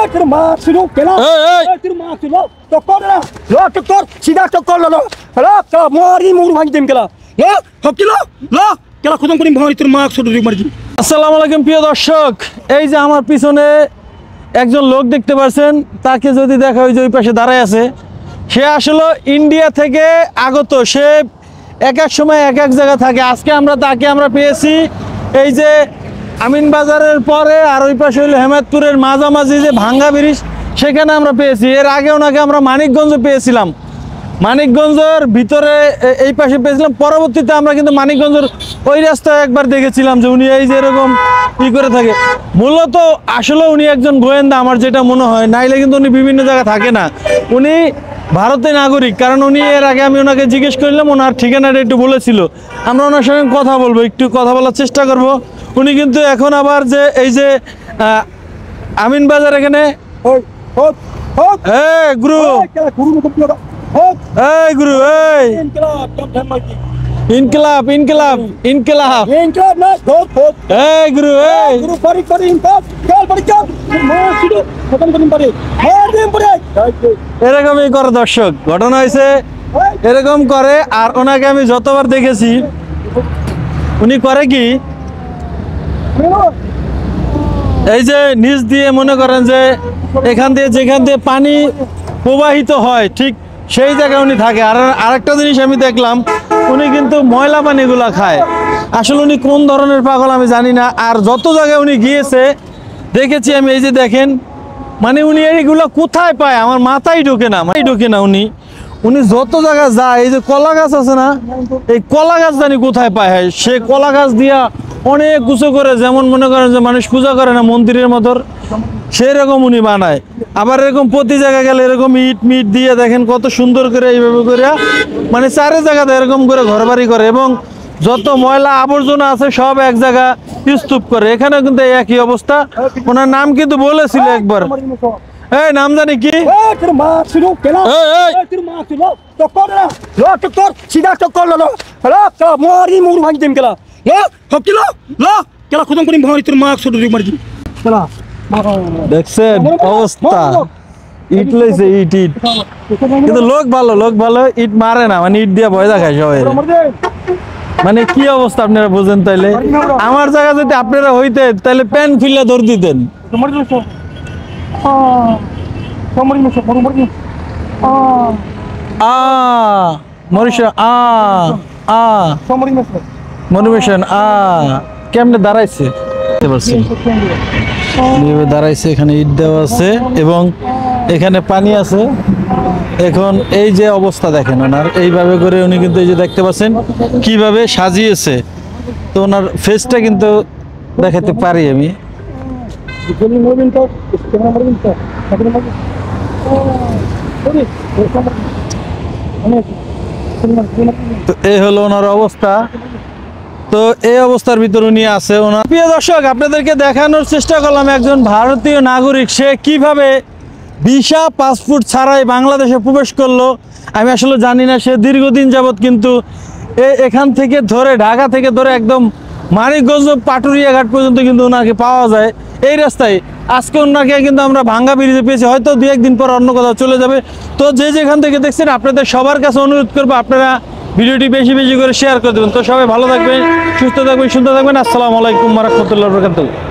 तेरे माँ सुनो केला तेरे माँ सुनो तो कर ना लो तो कर सीधा तो कर लो हेलो तो मोरी मुर भांग देम केला लो हो किलो लो केला खत्म करिम भाई तेरे माँ छोड़ दे मर्जी। আসসালামু আলাইকুম প্রিয় দর্শক, এই যে আমার পিছনে একজন লোক দেখতে পাচ্ছেন, তাকে যদি দেখা হয় যে ওই পাশে দাঁড়ায় আছে, সে আসলে ইন্ডিয়া থেকে আগত। সে এক এক সময় এক এক জায়গা থাকে। আজকে তাকে আমরা পেয়েছি এই যে আমিন বাজারের পরে, আর ওই পাশে হলো হেমায়তপুরের মাঝামাঝি যে ভাঙ্গা ব্রিজ, সেখানে আমরা পেয়েছি। এর আগে ওনাকে আমরা মানিকগঞ্জে পেয়েছিলাম, মানিকগঞ্জের ভিতরে এই পাশে পেয়েছিলাম। পরবর্তীতে আমরা কিন্তু মানিকগঞ্জের ওই রাস্তায় একবার দেখেছিলাম যে উনি এই যে এরকম ই করে থাকে। মূলত আসলে উনি একজন গোয়েন্দা আমার যেটা মনে হয়, নাইলে কিন্তু উনি বিভিন্ন জায়গায় থাকে না। উনি ভারতের নাগরিক, কারণ উনি এর আগে আমি ওনাকে জিজ্ঞেস করলাম, ওনার ঠিকানাটা একটু বলেছিল। আমরা ওনার সঙ্গে কথা বলবো, একটু কথা বলার চেষ্টা করব। উনি কিন্তু এখন আবার যে এই যে আমিন বাজার এখানে গুরু এই গুরু এই ইনকিলাব ইনকিলাব ইনকিলাব इनकलाब ना बहुत এই গুরু এই गुरु परी परी इनकलाब चल परी चल माँ सुनो खत्म करिम परी मार देम परी এরকমই করে দর্শক, ঘটনা হয়েছে এরকম করে। আর ওনাকে আমি যতবার দেখেছি উনি করে কি, এই যে নিচ দিয়ে মনে করেন যে এখান দিয়ে যেখান দিয়ে পানি প্রবাহিত হয় ঠিক সেই জায়গায় উনি থাকে। আর আরেকটা জিনিস আমি দেখলাম, উনি কিন্তু ময়লা পানিগুলা খায়। আসলে উনি কোন ধরনের পাগল আমি জানি না। আর যত জায়গায় উনি গিয়েছে দেখেছি আমি, এই যে দেখেন, মানে উনি এইগুলো কোথায় পায় আমার মাথায় ঢোকে না। উনি যত জায়গায় যায়, এই যে কলা গাছ আছে না, এই কলা গাছ জানি কোথায় পায়। সে কলা গাছ দিয়া অনেক কিছু করে, যেমন মনে করেন যে মানুষ পূজা করে না মন্দিরের মতো, সেরকম উনি বানায়। আবার এরকম প্রতি জায়গায় গেলে এরকম ইট মিট দিয়ে দেখেন কত সুন্দর করে এইভাবে করে, মানে চারি জায়গাতে এরকম করে ঘর বাড়ি করে, এবং যত ময়লা আবর্জনা আছে সব এক জায়গা স্তূপ করে। এখানে কিন্তু একই অবস্থা। ওনার নাম কিন্তু বলেছিল একবার, এই নাম জানি কি, तेरे माँ सुनो केला तेरे माँ सुनो तो कर ना लो तो कर सीधा तो कर लो हेलो तो मोरी मुर भांग देम केला लो हो किलो लो केला खत्म करिम भाई तेरे माँ छोड़ दे मर्जी केला দেখছেন অবস্থা, ইট লইছে ইট ইট। কিন্তু লোক ভালো, ইট মারে না, মানে ইট দিয়ে ভয় দেখায় সবাই। মানে কি অবস্থা আপনারা বুঝেন তাইলে। আমার জায়গা যদি আপনারা হইতেন তাহলে প্যান খুলে ধর দিতেন। মনিমেশন কেমনে দাঁড়াইছে দাঁড়াইছে, এখানে ইট দেওয়া আছে এবং এখানে পানি আছে। এখন এই যে অবস্থা দেখেন ওনার, এইভাবে করে উনি কিন্তু এই যে দেখতে পাচ্ছেন কিভাবে সাজিয়েছে। তো ওনার ফেসটা কিন্তু দেখাতে পারি আমি। তো এই হলো ওনার অবস্থা। তো এই অবস্থার ভিতর উনি আছে। ওনার প্রিয় দর্শক, আপনাদেরকে দেখানোর চেষ্টা করলাম একজন ভারতীয় নাগরিক সে কিভাবে ভিসা পাসপোর্ট ছাড়াই বাংলাদেশে প্রবেশ করলো। আমি আসলে জানি না। সে দীর্ঘদিন যাবৎ কিন্তু এখান থেকে ধরে, ঢাকা থেকে ধরে একদম মানিকগঞ্জ পাটুরিয়া ঘাট পর্যন্ত কিন্তু ওনাকে পাওয়া যায় এই রাস্তায়। আজকে ওনাকে কিন্তু আমরা ভাঙ্গা ব্রিজে পেয়েছি, হয়তো দু একদিন পর অন্য কোথাও চলে যাবে। তো যে যেখান থেকে দেখছেন, আপনাদের সবার কাছে অনুরোধ করবো আপনারা ভিডিওটি বেশি বেশি করে শেয়ার করে দেবেন। তো সবাই ভালো থাকবেন, সুস্থ থাকবেন, সুন্দর থাকবেন। আসসালামু আলাইকুম ওয়া রাহমাতুল্লাহি ওয়া বারাকাতুহু।